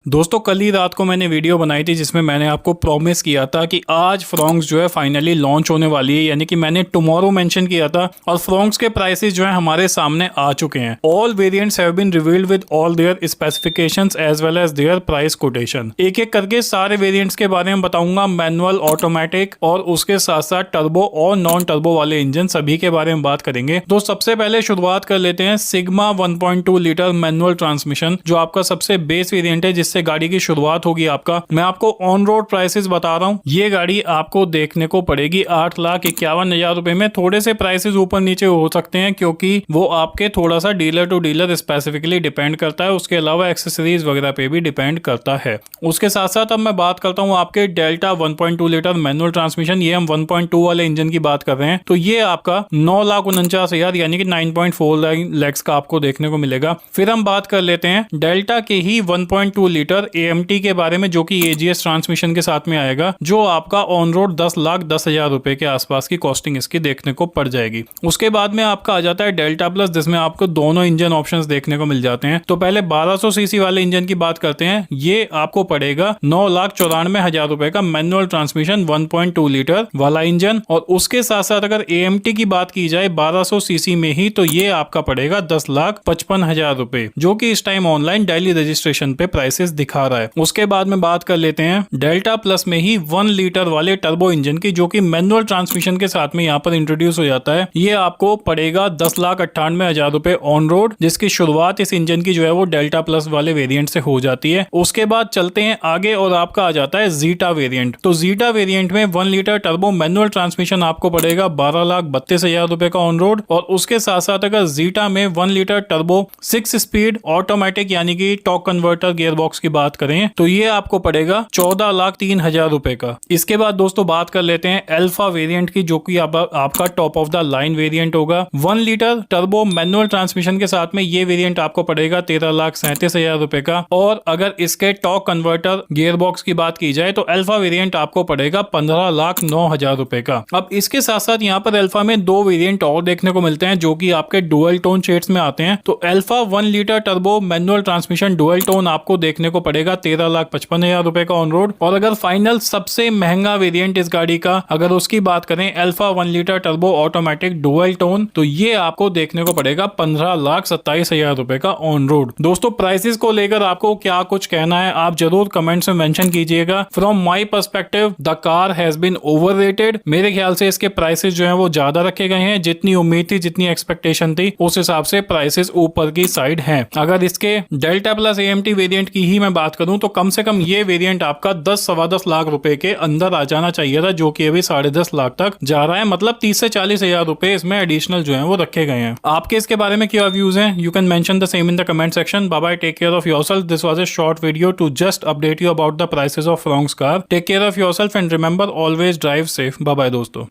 दोस्तों कल ही रात को मैंने वीडियो बनाई थी जिसमें मैंने आपको प्रॉमिस किया था कि आज फ्रॉन्क्स जो है फाइनली लॉन्च होने वाली है, यानी कि मैंने टुमारो मेंशन किया था और फ्रॉन्क्स के प्राइसेस जो है हमारे सामने आ चुके हैं। All variants have been revealed with all their specifications as well as their price quotation. एक एक करके सारे वेरिएंट्स के बारे में बताऊंगा, मैनुअल, ऑटोमेटिक और उसके साथ साथ टर्बो और नॉन टर्बो वाले इंजन सभी के बारे में बात करेंगे। तो सबसे पहले शुरुआत कर लेते हैं सिग्मा 1.2 लीटर मैनुअल ट्रांसमिशन, जो आपका सबसे बेस वेरिएंट है जिससे गाड़ी की शुरुआत होगी। आपका मैं आपको ऑन रोड प्राइसेस बता रहा हूँ। ये गाड़ी आपको देखने को पड़ेगी 8,51,000 रुपए में। थोड़े से प्राइसेस ऊपर नीचे हो सकते हैं क्योंकि वो आपके थोड़ा सा dealer to dealer specifically depend करता है, उसके अलावा एक्सेसरीज वगैरह पे भी डिपेंड करता है। उसके साथ साथ अब मैं बात करता हूँ आपके डेल्टा 1.2 लीटर मैनुअल ट्रांसमिशन। ये हम 1.2 वाले इंजन की बात कर रहे हैं, तो ये आपका 9,49,000 यानी कि 9.4 लैक्स का आपको देखने को मिलेगा। फिर हम बात कर लेते हैं डेल्टा के ही 1.2 लीटर AMT के बारे में, जो कि AGS ट्रांसमिशन के साथ में आएगा, जो आपका ऑन रोड 10,10,000 रुपए के आसपास की कॉस्टिंग इसकी देखने को पड़ जाएगी। उसके बाद में आपका आ जाता है डेल्टा प्लस, जिसमें आपको दोनों इंजन ऑप्शंस देखने को मिल जाते हैं। तो पहले 1200 सीसी वाले इंजन की बात करते हैं। ये आपको पड़ेगा 9,94,000 रुपए का मैनुअल ट्रांसमिशन 1.2 लीटर वाला इंजन। और उसके साथ साथ अगर AMT की बात की जाए 1200 सीसी में ही, तो ये आपका पड़ेगा 10,55,000 रुपए, जो कि इस टाइम ऑनलाइन डेली रजिस्ट्रेशन पे प्राइसेस दिखा रहा है। उसके बाद में बात कर लेते हैं डेल्टा प्लस में ही 1 लीटर वाले टर्बो इंजन की, जो कि मैनुअल ट्रांसमिशन के साथ में यहाँ पर इंट्रोड्यूस हो जाता है। ये आपको पड़ेगा 10,98,000 रुपए ऑन रोड, जिसकी शुरुआत इस इंजन की जो है वो डेल्टा प्लस वाले वेरिएंट से हो जाती है। उसके बाद चलते हैं आगे और आपका आ जाता है जीटा वेरिएंट। तो जीटा वेरिएंट में 1 लीटर टर्बो मैनुअल ट्रांसमिशन आपको पड़ेगा 12,32,000 रुपए का ऑन रोड। और उसके साथ साथ अगर जीटा में 1 लीटर टर्बो 6 स्पीड ऑटोमेटिक यानी कि टॉर्क कन्वर्टर गियर बॉक्स की बात करें, तो ये आपको पड़ेगा 14,03,000 रुपए का। इसके बाद दोस्तों बात कर लेते हैं अल्फा वेरिएंट की, जो कि आपका top of the line variant होगा। 1 लीटर टर्बो मैनुअल ट्रांसमिशन के साथ में ये वेरिएंट आपको पड़ेगा 13,37,000 रुपए का। और अगर इसके टॉर्क कन्वर्टर गियर बॉक्स की बात की जाए तो अल्फा वेरिएंट आपको पड़ेगा 15,09,000 रुपए का। अब इसके साथ साथ यहाँ पर अल्फा में 2 वेरिएंट और देखने को मिलते हैं, जो कि आपके डुअल टोन शेड्स में आते हैं। तो alpha 1 litre turbo manual transmission dual tone आपको देखने को पड़ेगा 13,55,000 रुपए का ऑन रोड। और अगर फाइनल सबसे महंगा वेरिएंट इस गाड़ी का अगर उसकी बात करें alpha 1 litre turbo automatic dual tone, तो ये आपको देखने को पड़ेगा 15,27,000 रुपए का ऑन रोड। दोस्तों प्राइसेस को लेकर आपको क्या कुछ कहना है आप जरूर कमेंट्स में मेंशन कीजिएगा। From my perspective the car has been overrated. मेरे ख्याल से इसके प्राइसेस जो है वो ज्यादा रखे गए हैं। जितनी उम्मीद थी, जितनी एक्सपेक्टेशन थी, उस हिसाब से प्राइसेस ऊपर की साइड हैं। अगर इसके डेल्टा प्लस AMT वेरिएंट की ही मैं बात करूं तो कम से कम ये वेरिएंट आपका 10-10.25 लाख रुपए के अंदर आ जाना चाहिए था, जो कि अभी 10.5 लाख तक जा रहा है। मतलब 30 से 40,000 रुपए इसमें एडिशनल जो है वो रखे गए हैं। आपके इसके बारे में क्या व्यूज हैं? You can mention the same in the comment section. Bye bye, take care of yourself. This was a short video to just update you about the prices of Fronx car. Take care of yourself and remember always drive safe. Bye bye दोस्तों।